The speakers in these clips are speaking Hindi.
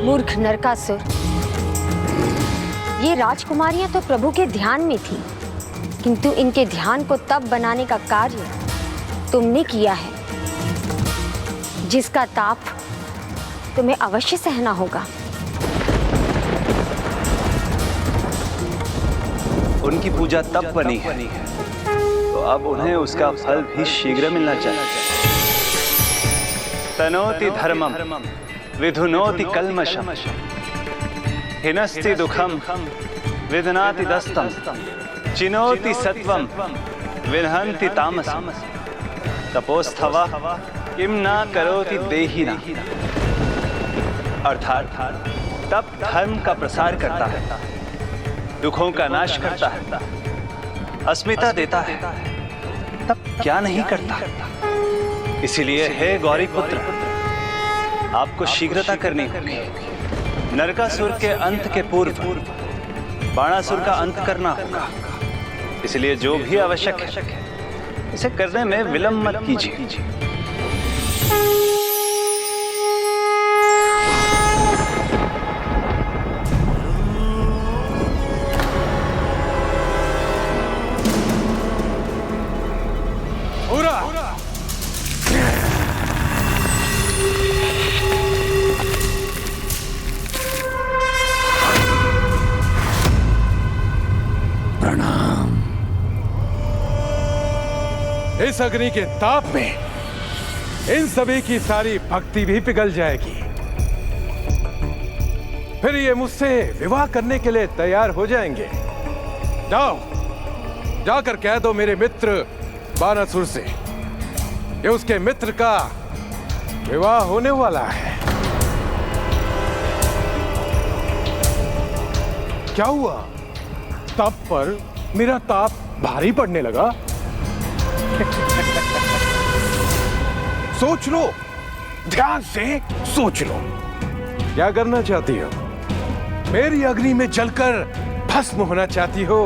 मूर्ख नरकासुर, ये राजकुमारियां तो प्रभु के ध्यान में थी, किंतु इनके ध्यान को तब बनाने का कार्य तुमने किया है, जिसका ताप तुम्हें अवश्य सहना होगा। उनकी पूजा तब बनी है, तो अब उन्हें उसका फल भी शीघ्र मिलना चाहिए। तनोति धर्मम विधुनोति कल्मषम हिनस्ति दुखम विदनाति दस्तम चिनोति सत्वम विनहन्ति तामसम तपोस्थवा किम ना करोति देहिना। अर्थात तप धर्म का प्रसार करता है, दुखों का नाश करता है, अस्मिता देता है, तब क्या नहीं करता। इसीलिए हे गौरी पुत्र, आपको शीघ्रता करनी होगी। नरकासुर के अंत के पूर्व बाणासुर का अंत करना होगा। इसलिए जो भी आवश्यक है इसे करने में विलंब मत कीजिए। इस अग्नि के ताप में इन सभी की सारी भक्ति भी पिघल जाएगी। फिर ये मुझसे विवाह करने के लिए तैयार हो जाएंगे। जाओ, जाकर कह दो मेरे मित्र बाणासुर से कि उसके मित्र का विवाह होने वाला है। क्या हुआ? तप पर मेरा ताप भारी पड़ने लगा? सोच लो, ध्यान से सोच लो, क्या करना चाहती हो? मेरी अग्नि में जलकर भस्म होना चाहती हो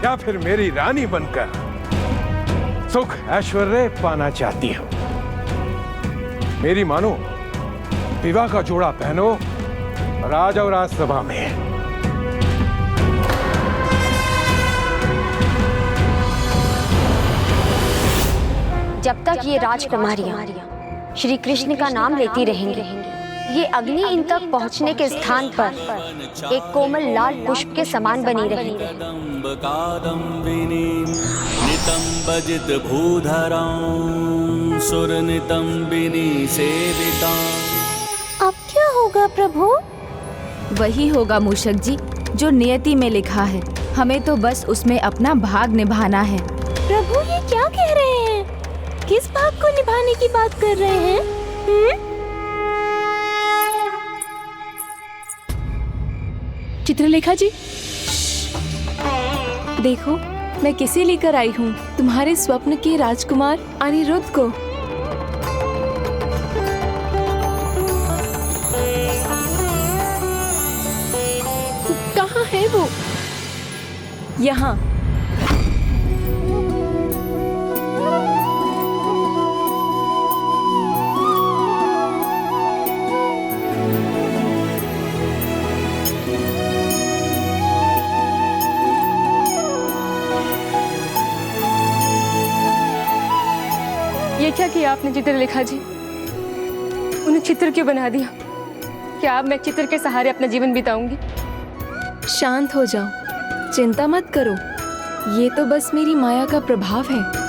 या फिर मेरी रानी बनकर सुख ऐश्वर्य पाना चाहती हो? मेरी मानो, विवाह का जोड़ा पहनो और आ जाओ राजसभा में। जब तक ये राजकुमारियां श्री कृष्ण का नाम लेती रहेंगी, ये अग्नि इन तक पहुंचने के स्थान पर एक कोमल लाल पुष्प के समान बनी रहेगी। अब क्या होगा प्रभु? वही होगा मूषक जी जो नियति में लिखा है। हमें तो बस उसमें अपना भाग निभाना है। प्रभु ये क्या कह रहे हैं? किस भाग को निभाने की बात कर रहे हैं? चित्रलेखा जी, देखो मैं किसे लेकर आई हूँ, तुम्हारे स्वप्न के राजकुमार अनिरुद्ध को। कहाँ है वो? यहाँ। ये क्या किया आपने चित्रलेखा जी? उन्हें चित्र क्यों बना दिया? क्या अब मैं चित्र के सहारे अपना जीवन बिताऊंगी? शांत हो जाओ, चिंता मत करो, ये तो बस मेरी माया का प्रभाव है।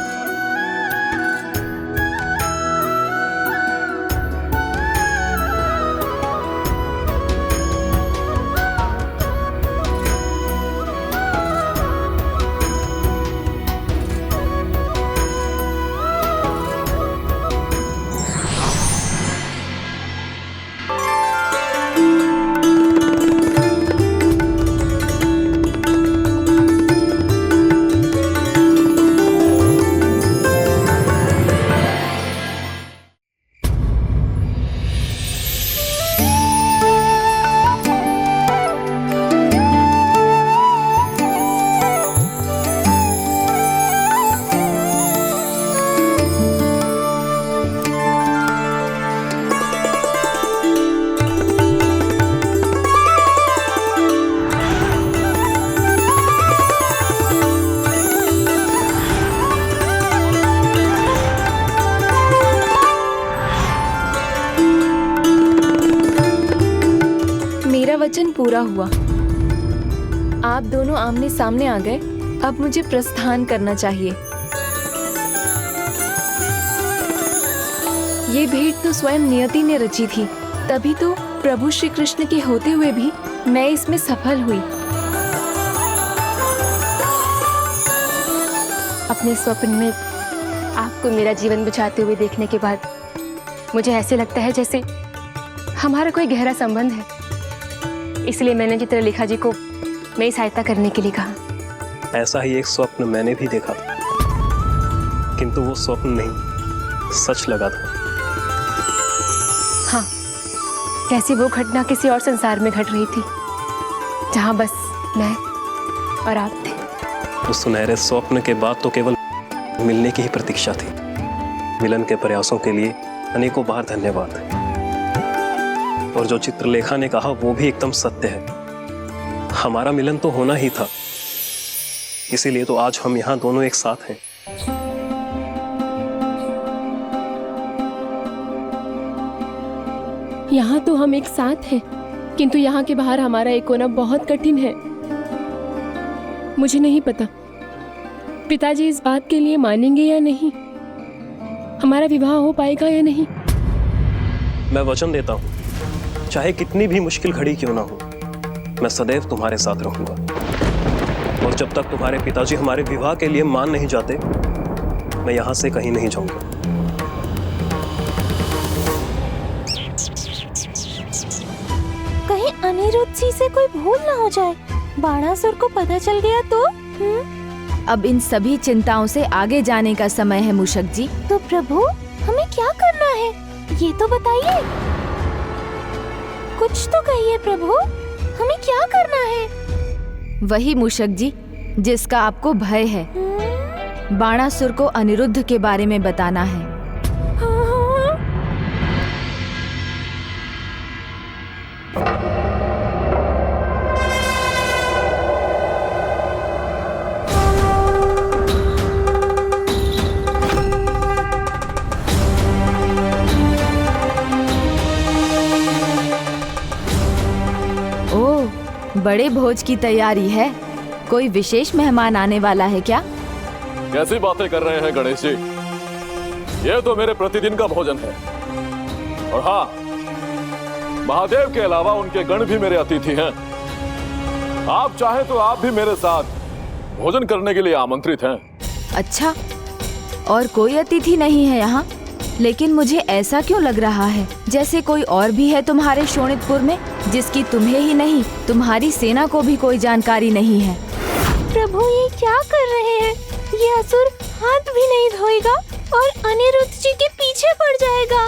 पूरा हुआ। आप दोनों आमने सामने आ गए, अब मुझे प्रस्थान करना चाहिए। ये भेंट तो स्वयं नियति ने रची थी, तभी तो प्रभु श्री कृष्ण के होते हुए भी मैं इसमें सफल हुई। अपने स्वप्न में आपको मेरा जीवन बुझाते हुए देखने के बाद मुझे ऐसे लगता है जैसे हमारा कोई गहरा संबंध है। इसलिए मैंने चित्रलेखा जी को मेरी सहायता करने के लिए कहा। ऐसा ही एक स्वप्न मैंने भी देखा था, किंतु वो स्वप्न नहीं, सच लगा था। हाँ, जैसे वो घटना किसी और संसार में घट रही थी, जहाँ बस मैं और आप थे। उस सुनहरे स्वप्न के बाद तो केवल मिलने की ही प्रतीक्षा थी। मिलन के प्रयासों के लिए अनेकों बार धन्यवाद। और जो चित्रलेखा ने कहा वो भी एकदम सत्य है। हमारा मिलन तो होना ही था, इसीलिए तो आज हम यहाँ दोनों एक साथ हैं। यहाँ तो हम एक साथ हैं, किंतु यहाँ के बाहर हमारा एक होना बहुत कठिन है। मुझे नहीं पता पिताजी इस बात के लिए मानेंगे या नहीं, हमारा विवाह हो पाएगा या नहीं। मैं वचन देता हूँ, चाहे कितनी भी मुश्किल घड़ी क्यों ना हो, मैं सदैव तुम्हारे साथ रहूंगा। और जब तक तुम्हारे पिताजी हमारे विवाह के लिए मान नहीं जाते, मैं यहाँ से कहीं नहीं जाऊंगा। कहीं अनिरुद्ध जी से कोई भूल ना हो जाए, बाणासुर को पता चल गया तो? अब इन सभी चिंताओं से आगे जाने का समय है मूषक जी। तो प्रभु हमें क्या करना है, ये तो बताइए। कुछ तो कहिए प्रभु, हमें क्या करना है? वही मूषक जी जिसका आपको भय है। बाणासुर को अनिरुद्ध के बारे में बताना है। बड़े भोज की तैयारी है। कोई विशेष मेहमान आने वाला है क्या? कैसी बातें कर रहे हैं गणेश जी, ये तो मेरे प्रतिदिन का भोजन है। और हाँ, महादेव के अलावा उनके गण भी मेरे अतिथि हैं। आप चाहे तो आप भी मेरे साथ भोजन करने के लिए आमंत्रित हैं। अच्छा, और कोई अतिथि नहीं है यहाँ? लेकिन मुझे ऐसा क्यों लग रहा है जैसे कोई और भी है तुम्हारे शोणितपुर में, जिसकी तुम्हें ही नहीं तुम्हारी सेना को भी कोई जानकारी नहीं है। प्रभु ये क्या कर रहे हैं? ये असुर हाथ भी नहीं धोएगा और अनिरुद्ध जी के पीछे पड़ जाएगा।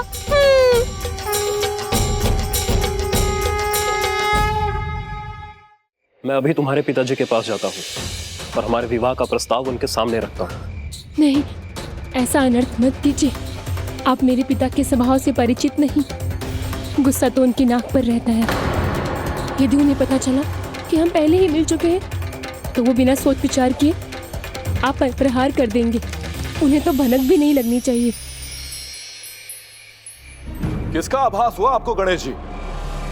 मैं अभी तुम्हारे पिताजी के पास जाता हूँ और हमारे विवाह का प्रस्ताव उनके सामने रखता हूँ। नहीं, ऐसा अनर्थ मत कीजिए। आप मेरे पिता के स्वभाव से परिचित नहीं। गुस्सा तो उनकी नाक पर रहता है। यदि उन्हें पता चला कि हम पहले ही मिल चुके हैं तो वो बिना सोच विचार किए आप पर प्रहार कर देंगे। उन्हें तो भनक भी नहीं लगनी चाहिए। किसका आभास हुआ आपको गणेश जी?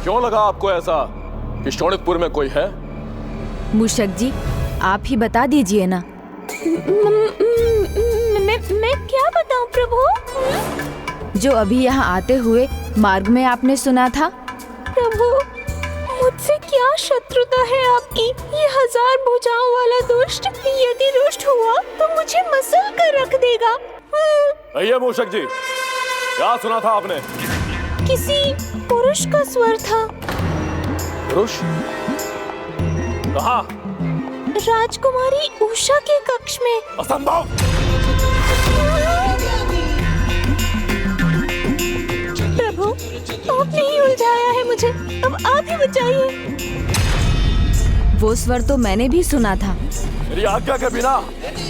क्यों लगा आपको ऐसा कि शोणितपुर में कोई है? मूषक जी आप ही बता दीजिए ना। मैं क्या बताऊं प्रभु? जो अभी यहाँ आते हुए मार्ग में आपने सुना था। प्रभु मुझसे क्या शत्रुता है आपकी? ये 1000 भुजाओं वाला दुष्ट यदि रुष्ट हुआ तो मुझे मसल कर रख देगा। भैया मूषक जी, क्या सुना था आपने? किसी पुरुष का स्वर था। पुरुष? कहाँ? राजकुमारी उषा के कक्ष में। असंभव! प्रभु आपने ही उलझाया है मुझे, अब आप ही बचाइए। वो स्वर तो मैंने भी सुना था। मेरी आज्ञा के बिना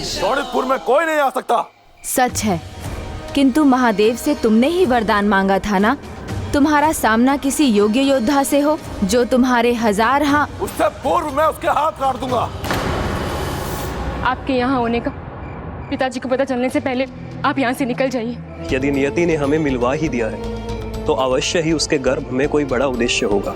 शोणितपुर में कोई नहीं आ सकता। सच है, किंतु महादेव से तुमने ही वरदान मांगा था ना, तुम्हारा सामना किसी योग्य योद्धा से हो जो तुम्हारे 1000 हाथ। उससे पूर्व मैं उसके हाथ काट दूंगा। आपके यहाँ होने का पिताजी को पता चलने से पहले आप यहाँ से निकल जाइए। यदि नियति ने हमें मिलवा ही दिया है तो अवश्य ही उसके गर्भ में कोई बड़ा उद्देश्य होगा।